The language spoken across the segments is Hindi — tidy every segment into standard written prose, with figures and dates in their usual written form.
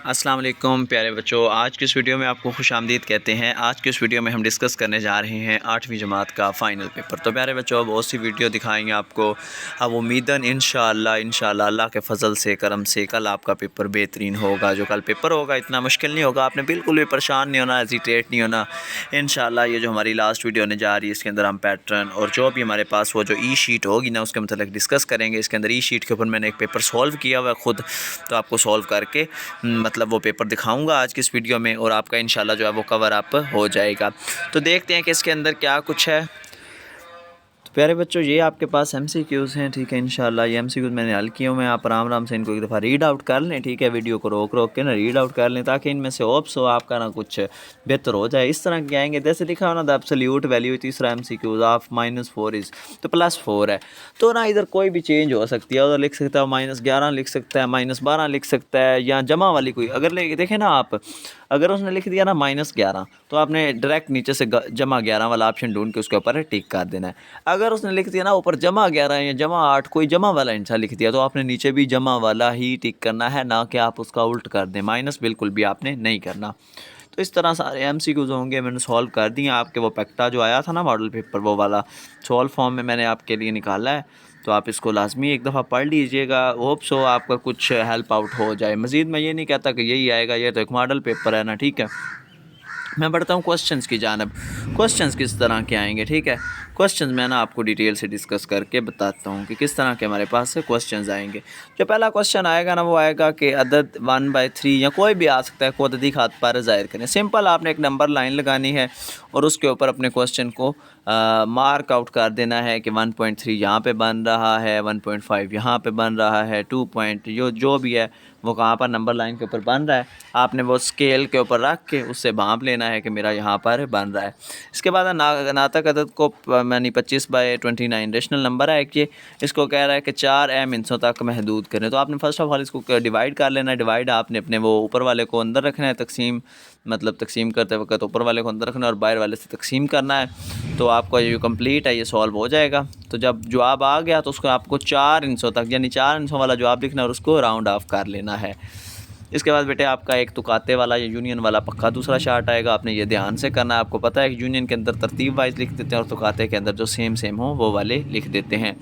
अस्सलाम वालेकुम प्यारे बच्चों, आज की इस वीडियो में आपको खुशामदीद कहते हैं। आज की इस वीडियो में हम डिस्कस करने जा रहे हैं 8वीं जमात का फ़ाइनल पेपर। तो प्यारे बच्चों, बहुत सी वीडियो दिखाएंगे आपको। अब उम्मीदन इंशाअल्लाह अल्लाह के फ़ज़ल से करम से कल आपका पेपर बेहतरीन होगा। जो कल पेपर होगा इतना मुश्किल नहीं होगा, आपने बिल्कुल भी परेशान नहीं होना, हेजिटेट नहीं होना। इंशाअल्लाह ये जो हमारी लास्ट वीडियो होने जा रही है इसके अंदर हम पैटर्न और जो भी हमारे पास वो जो ई शीट होगी ना उसके मतलब डिस्कस करेंगे। इसके अंदर ई शीट के ऊपर मैंने एक पेपर सॉल्व किया हुआ है ख़ुद, तो आपको सॉल्व करके मतलब वो पेपर दिखाऊंगा आज की इस वीडियो में और आपका इंशाल्लाह जो है वो कवर अप हो जाएगा। तो देखते हैं कि इसके अंदर क्या कुछ है। तो प्यारे बच्चों, ये आपके पास एमसीक्यूज़ हैं, ठीक है। इंशाल्लाह ये एमसीक्यूज़ मैंने हल किए हुए हैं। आप आराम से इनको एक दफ़ा रीड आउट कर लें, ठीक है। वीडियो को रोक के ना रीड आउट कर लें ताकि इनमें से होप्स हो आपका ना कुछ बेहतर हो जाए। इस तरह के आएंगे जैसे लिखा हो ना, द एब्सोल्यूट वैल्यू तीसरा एमसीक्यूज़ ऑफ -4 इज़, तो +4 है। तो ना इधर कोई भी चेंज हो सकती है, उधर लिख सकता है -11 लिख सकता है, -12 लिख सकता है, या जमा वाली कोई अगर ले देखें ना आप, अगर उसने लिख दिया ना -11 तो आपने डायरेक्ट नीचे से जमा 11 वाला ऑप्शन ढूंढ के उसके ऊपर टिक कर देना है। अगर उसने लिख दिया ना ऊपर जमा 11 या जमा 8 कोई जमा वाला इंसान लिख दिया तो आपने नीचे भी जमा वाला ही टिक करना है, ना कि आप उसका उल्ट कर दें। माइनस बिल्कुल भी आपने नहीं करना। तो इस तरह सारे एमसीक्यूज़ होंगे, मैंने सॉल्व कर दिए। आपके वो पैक्टा जो आया था ना मॉडल पेपर, वो वाला सॉल्व फॉर्म में मैंने आपके लिए निकाला है। तो आप इसको लाजमी एक दफ़ा पढ़ लीजिएगा, होप्स हो आपका कुछ हेल्प आउट हो जाए। मज़ीद मैं ये नहीं कहता कि यही आएगा, ये तो एक मॉडल पेपर है ना, ठीक है। मैं बढ़ता हूँ क्वेश्चंस की जानब। क्वेश्चंस किस तरह के आएंगे, ठीक है। क्वेश्चंस मैं ना आपको डिटेल से डिस्कस करके बताता हूँ कि किस तरह के हमारे पास से क्वेश्चंस आएंगे। जो पहला क्वेश्चन आएगा ना वो आएगा कि अदद 1/3 या कोई भी आ सकता है को अददी खात पर ज़ाहिर करें। सिंपल आपने एक नंबर लाइन लगानी है और उसके ऊपर अपने क्वेश्चन को मार्क आउट कर देना है कि 1.3 यहाँ पे बन रहा है, 1.5 यहाँ पे बन रहा है, 2 पॉइंट जो भी है वो कहाँ पर नंबर लाइन के ऊपर बन रहा है। आपने वो स्केल के ऊपर रख के उससे भांप लेना है कि मेरा यहाँ पर बन रहा है। इसके बाद नातक अदद को यानी 25/29 रेशनल नंबर है कि इसको कह रहा है कि 4 अहम हिस्सों तक महदूद करें। तो आपने फर्स्ट ऑफ ऑल इसको डिवाइड कर लेना है। डिवाइड आपने अपने वो ऊपर वाले को अंदर रखना है, तकसीम करते वक्त ऊपर वाले को अंदर रखना है और बाहर वाले से तकसीम करना है। तो आपका ये कंप्लीट है, ये सॉल्व हो जाएगा। तो जब जवाब आ गया तो उसको आपको 4 हिस्सों तक यानी 4 हिस्सों वाला जवाब लिखना है और उसको राउंड ऑफ कर लेना है। इसके बाद बेटे आपका एक तुकाते वाला या यूनियन वाला पक्का दूसरा शार्ट आएगा। आपने ये ध्यान से करना है। आपको पता है कि यूनियन के अंदर तरतीब वाइज लिख देते हैं और तुकाते के अंदर जो सेम हो वो वाले लिख देते हैं।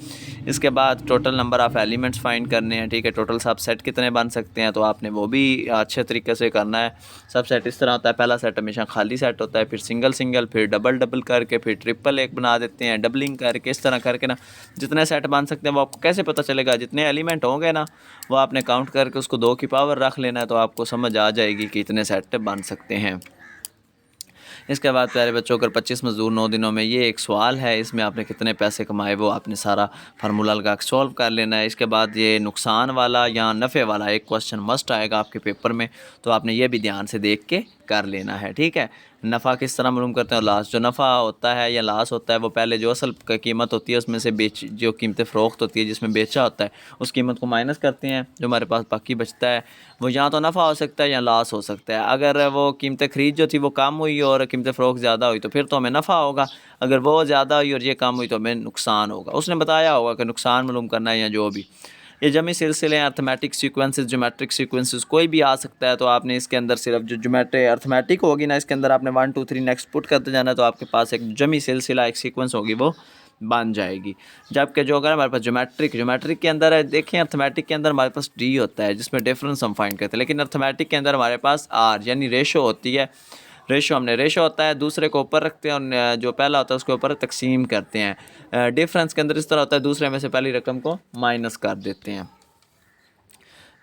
इसके बाद total number of elements find करने हैं, ठीक है। टोटल सबसेट कितने बन सकते हैं तो आपने वो भी अच्छे तरीके से करना है। सबसेट इस तरह होता है, पहला सेट हमेशा खाली सेट होता है, फिर सिंगल फिर डबल करके, फिर ट्रिपल एक बना देते हैं, डबलिंग करके। इस तरह करके ना जितने सेट बन सकते हैं वो आपको कैसे पता चलेगा, जितने एलिमेंट होंगे ना वो आपने काउंट करके उसको 2 की पावर रख लेना है, तो आपको समझ आ जाएगी कि इतने सेट बन सकते हैं। इसके बाद प्यारे बच्चों, अगर 25 मज़दूर 9 दिनों में, ये एक सवाल है, इसमें आपने कितने पैसे कमाए वो आपने सारा फार्मूला लगा के सॉल्व कर लेना है। इसके बाद ये नुकसान वाला या नफ़े वाला एक क्वेश्चन मस्ट आएगा आपके पेपर में, तो आपने ये भी ध्यान से देख के कर लेना है, ठीक है। नफ़ा किस तरह मालूम करते हैं और लास, जो नफ़ा होता है या लास होता है वो पहले जो असल कीमत होती है उसमें से जो कीमत फ़रोख्त होती है जिसमें बेचा होता है उस कीमत को माइनस करते हैं। जो हमारे पास बाकी बचता है वो या तो नफ़ा हो सकता है या लास हो सकता है। अगर वो कीमत ख़रीद जो थी वो कम हुई और कीमत फ़रोख्त ज़्यादा हुई तो फिर तो हमें नफ़ा होगा। अगर वो ज़्यादा हुई और ये कम हुई तो हमें नुकसान होगा। उसने बताया होगा कि नुकसान मालूम करना है या जो भी। ये जमी सिलसिले अर्थमेटिक सीक्वेंसेस, ज्योमेट्रिक सीक्वेंसेस कोई भी आ सकता है। तो आपने इसके अंदर सिर्फ जो ज्योमेट्री अर्थमेटिक होगी ना इसके अंदर आपने 1 2 3 नेक्स्ट पुट करते जाना है, तो आपके पास एक जमी सिलसिला एक सीक्वेंस होगी वो बन जाएगी। जबकि जो अगर हमारे पास ज्योमेट्रिक के अंदर है, देखें अर्थमेटिक के अंदर हमारे पास डी होता है जिसमें डिफरेंस हम फाइंड करते हैं, लेकिन अर्थमेटिक के अंदर हमारे पास आर यानी रेशो होती है। रेशो होता है, दूसरे को ऊपर रखते हैं और जो पहला होता है उसके ऊपर तकसीम करते हैं। डिफरेंस के अंदर इस तरह होता है, दूसरे में से पहली रकम को माइनस कर देते हैं।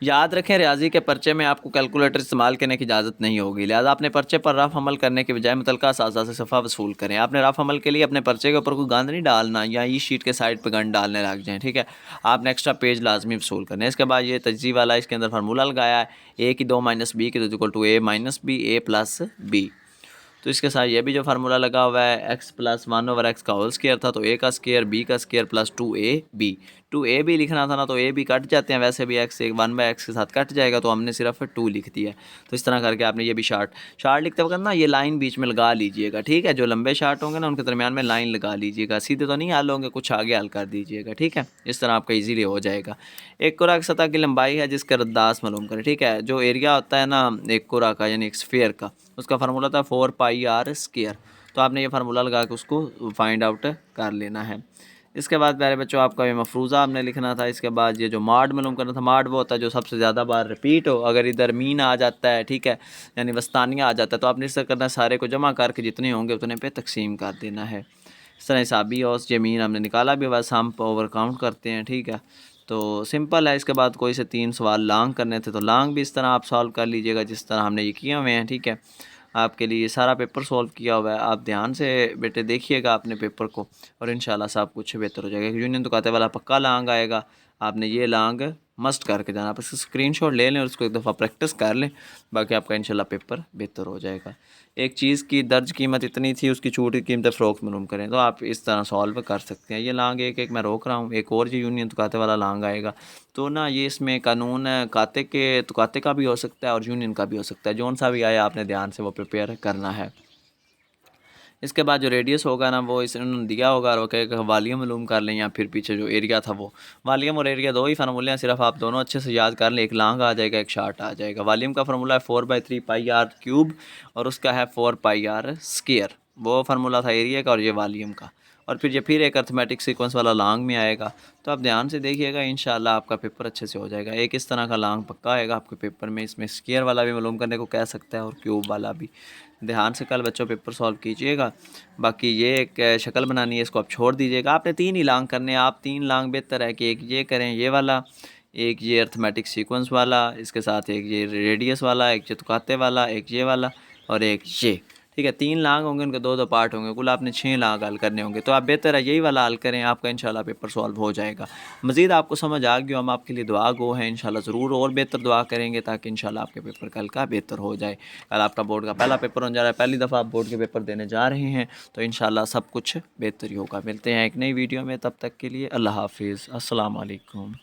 याद रखें, रियाजी के पर्चे में आपको कैलकुलेटर इस्तेमाल करने की इजाज़त नहीं होगी, लिहाजा अपने पर्चे पर रफ अमल करने के बजाय मुतलका असातिज़ा से सफ़ा वसूल करें। आपने रफ अमल के लिए अपने पर्चे के ऊपर कोई गंद नहीं डालना या ई शीट के साइड पर गंद डालने लग जाएँ, ठीक है। आपने एक्स्ट्रा पेज लाजमी वसूल करने। इसके बाद ये तजज़ी वाला इसके अंदर फार्मूला लगाया है, ए की 2 - बी की equal to A minus B, A plus B. तो इसके साथ ये भी जो फार्मूला लगा हुआ है x + 1/x का होल स्क्वायर था, तो a का स्क्वायर b का स्क्वायर प्लस 2ab, 2a भी लिखना था ना तो a भी कट जाते हैं, वैसे भी x 1/x के साथ कट जाएगा, तो हमने सिर्फ 2 लिख दिया है। तो इस तरह करके आपने ये भी शार्ट लिखते वक्त ना ये लाइन बीच में लगा लीजिएगा, ठीक है। जो लंबे शार्ट होंगे ना उनके दरमियान में लाइन लगा लीजिएगा, सीधे तो नहीं हल होंगे, कुछ आगे हल कर दीजिएगा, ठीक है। इस तरह आपका ईजीली हो जाएगा। एक कुरा की सतह की लंबाई है जिसका रद्दास मालूम करें, ठीक है। जो एरिया होता है ना एक कुरा का यानी एक स्फीयर का, उसका फार्मूला था 4πr²। तो आपने ये फार्मूला लगा के उसको फाइंड आउट कर लेना है। इसके बाद प्यारे बच्चों आपका ये मफरूज़ा आपने लिखना था। इसके बाद ये जो माड मालूम करना था, माड वो होता है जो सबसे ज़्यादा बार रिपीट हो। अगर इधर मीन आ जाता है, ठीक है, यानी वस्तानिया आ जाता है, तो आपने इस तरह करना है, सारे को जमा करके जितने होंगे उतने पे तकसीम कर देना है। इस तरह हिसाबी औस ये मीन हमने निकाला भी, बस हम ओवर काउंट करते हैं, ठीक है। तो सिंपल है। इसके बाद कोई से 3 सवाल लॉन्ग करने थे तो लॉन्ग भी इस तरह आप सॉल्व कर लीजिएगा जिस तरह हमने ये किए हुए हैं, ठीक है। आपके लिए सारा पेपर सॉल्व किया हुआ है, आप ध्यान से बेटे देखिएगा अपने पेपर को और इंशाल्लाह सब कुछ बेहतर हो जाएगा। यूनियन तो कहते वाला पक्का लॉन्ग आएगा, आपने ये लॉन्ग मस्ट करके जाना। आप इसका स्क्रीनशॉट ले लें और उसको एक दफ़ा प्रैक्टिस कर लें, बाकी आपका इंशाल्लाह पेपर बेहतर हो जाएगा। एक चीज़ की दर्ज कीमत इतनी थी, उसकी छूट की कीमत फ़रोख्त मालूम करें, तो आप इस तरह सॉल्व कर सकते हैं। ये लॉन्ग एक मैं रोक रहा हूँ, एक और ये यूनियन तो कहते वाला लॉन्ग आएगा। तो ना ये इसमें कानून काते के तो काते का भी हो सकता है और यूनियन का भी हो सकता है, जौन सा भी आया आपने ध्यान से वो प्रिपेयर करना है। इसके बाद जो रेडियस होगा ना वो इन्होंने दिया होगा और वो कहेगा वॉल्यूम मालूम कर लें, या फिर पीछे जो एरिया था वो वॉल्यूम और एरिया दो ही फार्मूले हैं, सिर्फ आप दोनों अच्छे से याद कर लें। एक लॉन्ग आ जाएगा, एक शार्ट आ जाएगा। वॉल्यूम का फार्मूला है 4/3πr³ और उसका है 4πr²। वो फार्मूला था एरिया का और ये वॉल्यूम का। और फिर ये फिर एक अर्थमेटिक सीक्वेंस वाला लॉन्ग में आएगा। तो आप ध्यान से देखिएगा, इंशाल्लाह आपका पेपर अच्छे से हो जाएगा। एक इस तरह का लॉन्ग पक्का आएगा आपके पेपर में, इसमें स्क्वायर वाला भी मालूम करने को कह सकता है और क्यूब वाला भी। ध्यान से कल बच्चों पेपर सॉल्व कीजिएगा। बाकी ये एक शक्ल बनानी है, इसको आप छोड़ दीजिएगा। आपने 3 ही लॉन्ग करने हैं, आप 3 लॉन्ग बेहतर है कि एक ये करें ये वाला, एक ये अर्थमेटिक सीक्वेंस वाला, इसके साथ एक ये रेडियस वाला, एक चतुकाते वाला, एक ये वाला और एक ये, ठीक है। 3 लॉन्ग होंगे, उनके 2-2 पार्ट होंगे, कुल आपने 6 लॉन्ग हल करने होंगे। तो आप बेहतर है यही वाला हल करें, आपका इंशाल्लाह पेपर सॉल्व हो जाएगा। मज़ीद आपको समझ आ गया, हम आपके लिए दुआ गो हैं, इंशाल्लाह ज़रूर और बेहतर दुआ करेंगे ताकि इंशाल्लाह आपके पेपर कल का बेहतर हो जाए। कल आपका बोर्ड का पहला पेपर होने जा रहा है, पहली दफ़ा आप बोर्ड के पेपर देने जा रहे हैं, तो इंशाल्लाह सब कुछ बेहतर ही होगा। मिलते हैं एक नई वीडियो में, तब तक के लिए अल्लाह हाफिज़, अस्सलाम वालेकुम।